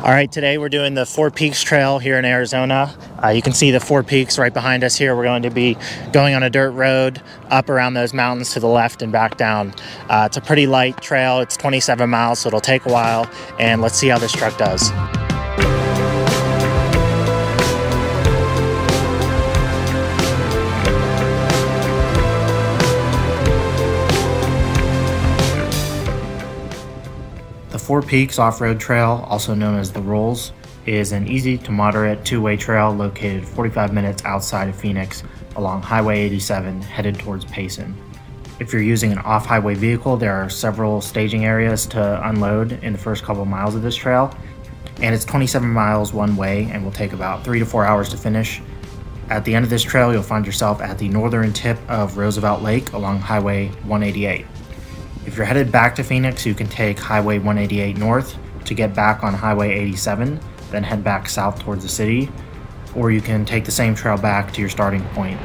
All right, today we're doing the Four Peaks Trail here in Arizona. You can see the Four Peaks right behind us here. We're going to be going on a dirt road up around those mountains to the left and back down. It's a pretty light trail. It's 27 miles, so it'll take a while. And let's see how this truck does. The Four Peaks Off-Road Trail, also known as the Rolls, is an easy to moderate two-way trail located 45 minutes outside of Phoenix along Highway 87 headed towards Payson. If you're using an off-highway vehicle, there are several staging areas to unload in the first couple miles of this trail, and it's 27 miles one way and will take about 3 to 4 hours to finish. At the end of this trail, you'll find yourself at the northern tip of Roosevelt Lake along Highway 188. If you're headed back to Phoenix, you can take Highway 188 north to get back on Highway 87, then head back south towards the city, or you can take the same trail back to your starting point.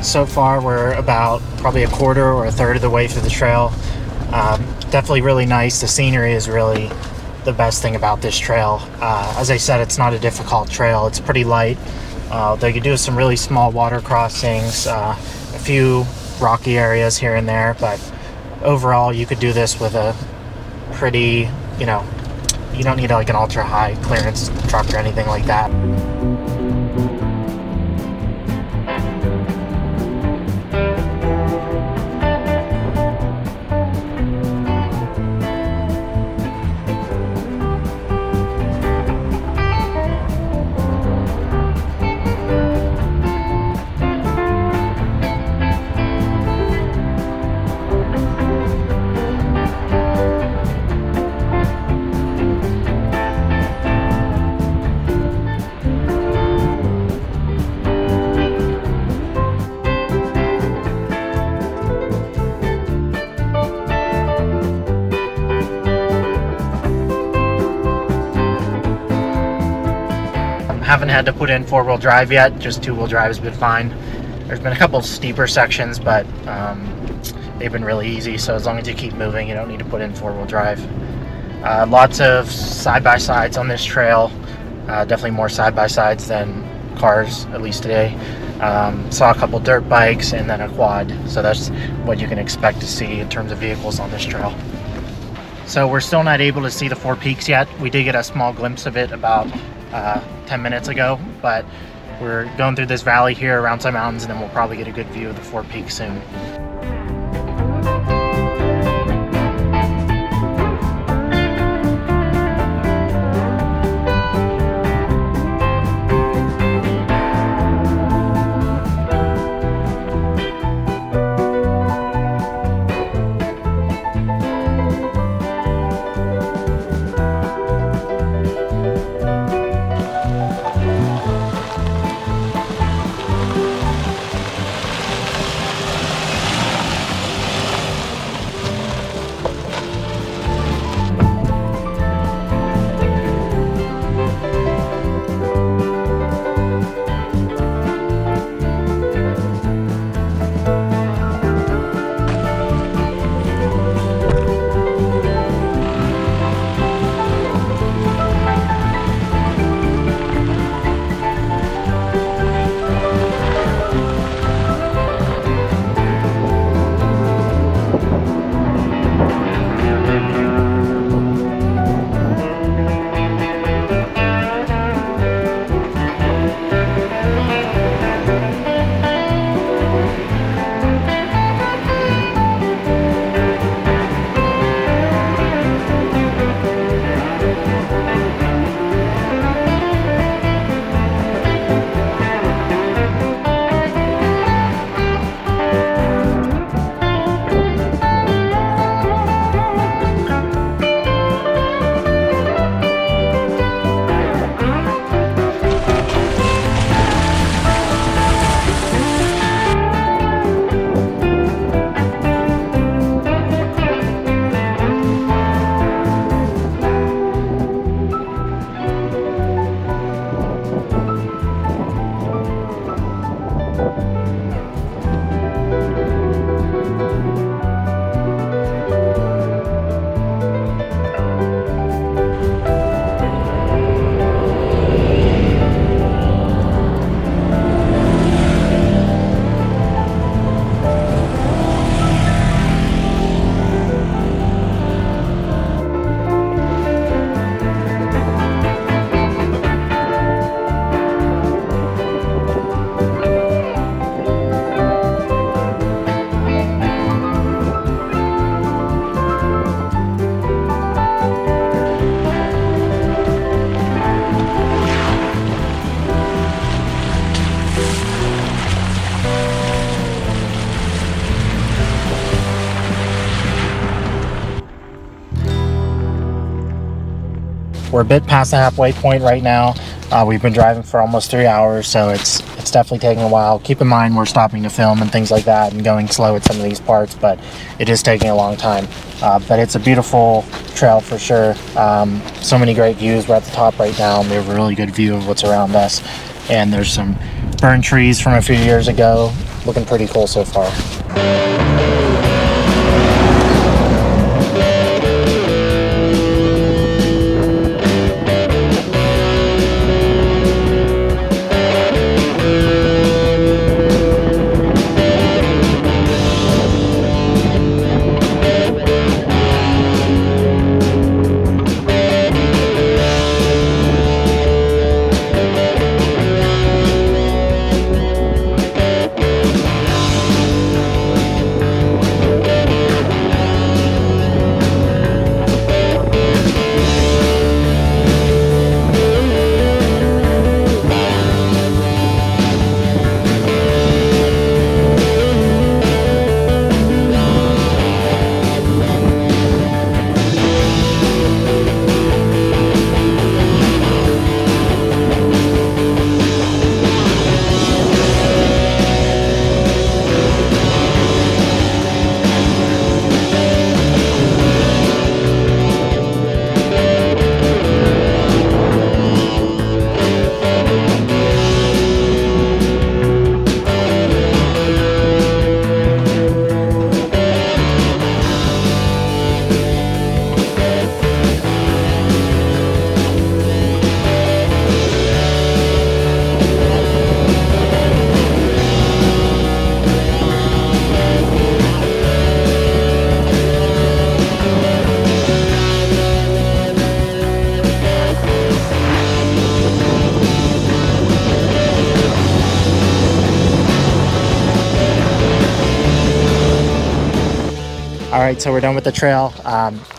So far we're about probably a quarter or a third of the way through the trail. Definitely really nice. The scenery is really the best thing about this trail. As I said, it's not a difficult trail. It's pretty light. Though you do some really small water crossings, a few rocky areas here and there, but overall you could do this with a pretty, you don't need like an ultra high clearance truck or anything like that. Haven't had to put in four-wheel drive yet, just two-wheel drive has been fine. There's been a couple steeper sections, but they've been really easy, so as long as you keep moving, you don't need to put in four-wheel drive. Lots of side-by-sides on this trail, definitely more side-by-sides than cars, at least today. Saw a couple dirt bikes and then a quad, so that's what you can expect to see in terms of vehicles on this trail. So we're still not able to see the Four Peaks yet. We did get a small glimpse of it about 10 minutes ago, but we're going through this valley here around some mountains, and then we'll probably get a good view of the Four Peaks soon. We're a bit past the halfway point right now. We've been driving for almost 3 hours, so it's definitely taking a while. Keep in mind we're stopping to film and things like that and going slow at some of these parts, but it is taking a long time. But it's a beautiful trail for sure. So many great views. We're at the top right now, and we have a really good view of what's around us. And there's some burned trees from a few years ago. Looking pretty cool so far. All right, so we're done with the trail.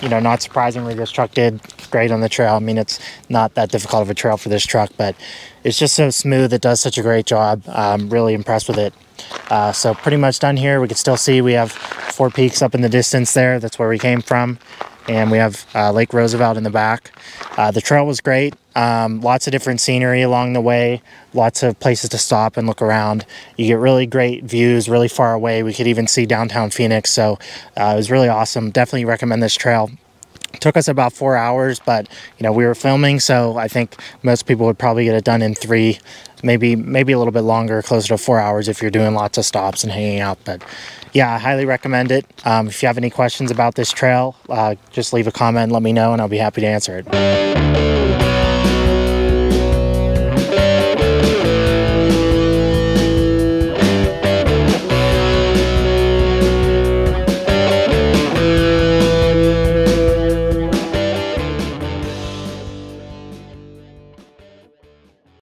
You know, not surprisingly, this truck did great on the trail. I mean, it's not that difficult of a trail for this truck, but it's just so smooth. It does such a great job. I'm really impressed with it. So pretty much done here. We can still see we have Four Peaks up in the distance there. That's where we came from. And we have Lake Roosevelt in the back. The trail was great. Lots of different scenery along the way. Lots of places to stop and look around. You get really great views really far away. We could even see downtown Phoenix. So it was really awesome. Definitely recommend this trail. It took us about 4 hours, but you know, we were filming, so I think most people would probably get it done in 3, maybe a little bit longer, closer to 4 hours if you're doing lots of stops and hanging out. But yeah, I highly recommend it. If you have any questions about this trail, just leave a comment and let me know, and I'll be happy to answer it.